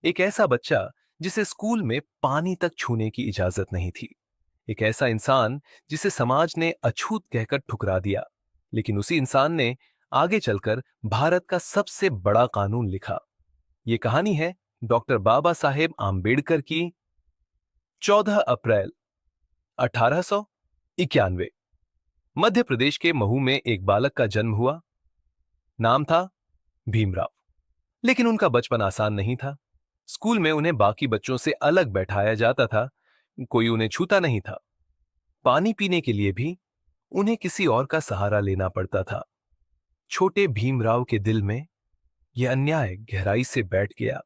एक ऐसा बच्चा जिसे स्कूल में पानी तक छूने की इजाजत नहीं थी। एक ऐसा इंसान जिसे समाज ने अछूत कहकर ठुकरा दिया। लेकिन उसी इंसान ने आगे चलकर भारत का सबसे बड़ा कानून लिखा। ये कहानी है डॉक्टर बाबा साहेब आम्बेडकर की। 14 अप्रैल 1891 मध्य प्रदेश के महू में एक बालक का जन्म हुआ। नाम था भीमराव। लेकिन उनका बचपन आसान नहीं था। स्कूल में उन्हें बाकी बच्चों से अलग बैठाया जाता था। कोई उन्हें छूता नहीं था। पानी पीने के लिए भी उन्हें किसी और का सहारा लेना पड़ता था। छोटे भीमराव के दिल में यह अन्याय गहराई से बैठ गया।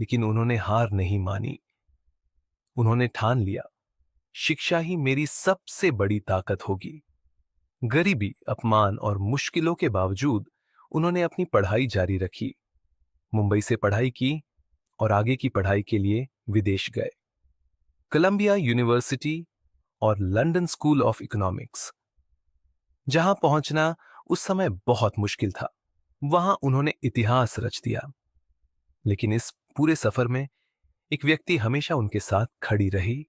लेकिन उन्होंने हार नहीं मानी। उन्होंने ठान लिया, शिक्षा ही मेरी सबसे बड़ी ताकत होगी। गरीबी, अपमान और मुश्किलों के बावजूद उन्होंने अपनी पढ़ाई जारी रखी। मुंबई से पढ़ाई की और आगे की पढ़ाई के लिए विदेश गए। कोलंबिया यूनिवर्सिटी और लंदन स्कूल ऑफ इकोनॉमिक्स, जहां पहुंचना उस समय बहुत मुश्किल था। वहां उन्होंने इतिहास रच दिया। लेकिन इस पूरे सफर में एक व्यक्ति हमेशा उनके साथ खड़ी रही।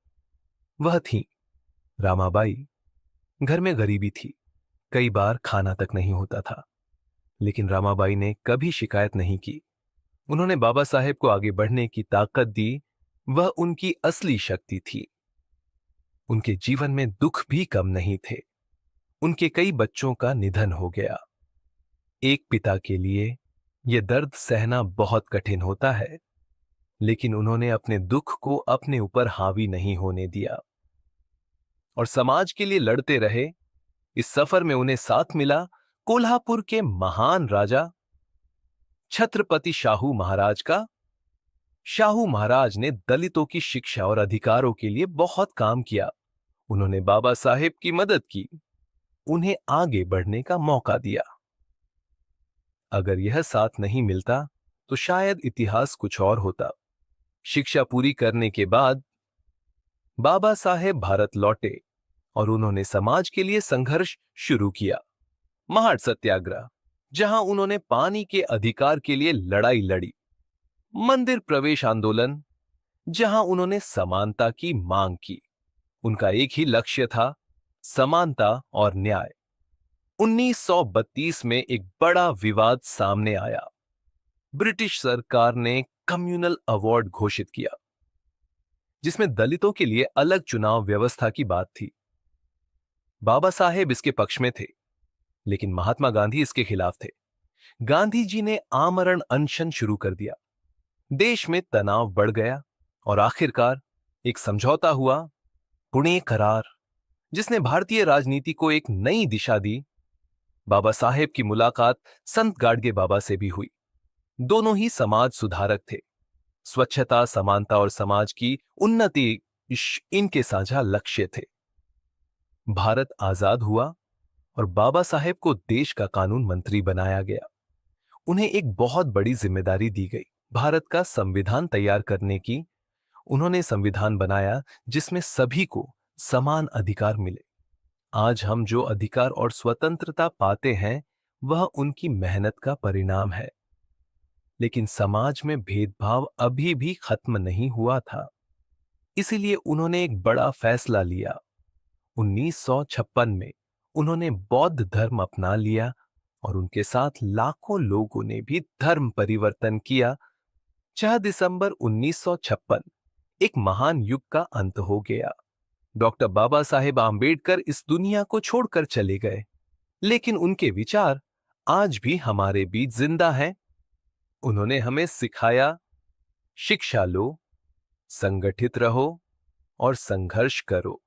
वह थी रामाबाई। घर में गरीबी थी, कई बार खाना तक नहीं होता था। लेकिन रामाबाई ने कभी शिकायत नहीं की। उन्होंने बाबा साहेब को आगे बढ़ने की ताकत दी। वह उनकी असली शक्ति थी। उनके जीवन में दुख भी कम नहीं थे। उनके कई बच्चों का निधन हो गया। एक पिता के लिए यह दर्द सहना बहुत कठिन होता है। लेकिन उन्होंने अपने दुख को अपने ऊपर हावी नहीं होने दिया और समाज के लिए लड़ते रहे। इस सफर में उन्हें साथ मिला कोल्हापुर के महान राजा छत्रपति शाहू महाराज का। शाहू महाराज ने दलितों की शिक्षा और अधिकारों के लिए बहुत काम किया। उन्होंने बाबा साहेब की मदद की, उन्हें आगे बढ़ने का मौका दिया। अगर यह साथ नहीं मिलता तो शायद इतिहास कुछ और होता। शिक्षा पूरी करने के बाद बाबा साहेब भारत लौटे और उन्होंने समाज के लिए संघर्ष शुरू किया। महाड सत्याग्रह, जहां उन्होंने पानी के अधिकार के लिए लड़ाई लड़ी। मंदिर प्रवेश आंदोलन, जहां उन्होंने समानता की मांग की। उनका एक ही लक्ष्य था, समानता और न्याय। 1932 में एक बड़ा विवाद सामने आया। ब्रिटिश सरकार ने कम्युनल अवार्ड घोषित किया, जिसमें दलितों के लिए अलग चुनाव व्यवस्था की बात थी। बाबा साहेब इसके पक्ष में थे, लेकिन महात्मा गांधी इसके खिलाफ थे। गांधी जी ने आमरण अनशन शुरू कर दिया। देश में तनाव बढ़ गया और आखिरकार एक समझौता हुआ, पुणे करार, जिसने भारतीय राजनीति को एक नई दिशा दी। बाबा साहेब की मुलाकात संत गाडगे बाबा से भी हुई। दोनों ही समाज सुधारक थे। स्वच्छता, समानता और समाज की उन्नति इनके साझा लक्ष्य थे। भारत आजाद हुआ और बाबा साहेब को देश का कानून मंत्री बनाया गया। उन्हें एक बहुत बड़ी जिम्मेदारी दी गई, भारत का संविधान तैयार करने की। उन्होंने संविधान बनाया जिसमें सभी को समान अधिकार मिले। आज हम जो अधिकार और स्वतंत्रता पाते हैं, वह उनकी मेहनत का परिणाम है। लेकिन समाज में भेदभाव अभी भी खत्म नहीं हुआ था। इसीलिए उन्होंने एक बड़ा फैसला लिया। 1956 में उन्होंने बौद्ध धर्म अपना लिया और उनके साथ लाखों लोगों ने भी धर्म परिवर्तन किया। 6 दिसंबर 1956 एक महान युग का अंत हो गया। डॉक्टर बाबा साहेब आम्बेडकर इस दुनिया को छोड़कर चले गए, लेकिन उनके विचार आज भी हमारे बीच जिंदा हैं। उन्होंने हमें सिखाया, शिक्षा लो, संगठित रहो और संघर्ष करो।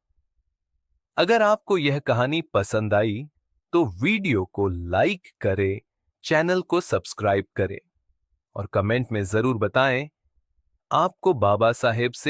अगर आपको यह कहानी पसंद आई तो वीडियो को लाइक करें, चैनल को सब्सक्राइब करें और कमेंट में जरूर बताएं आपको बाबा साहेब से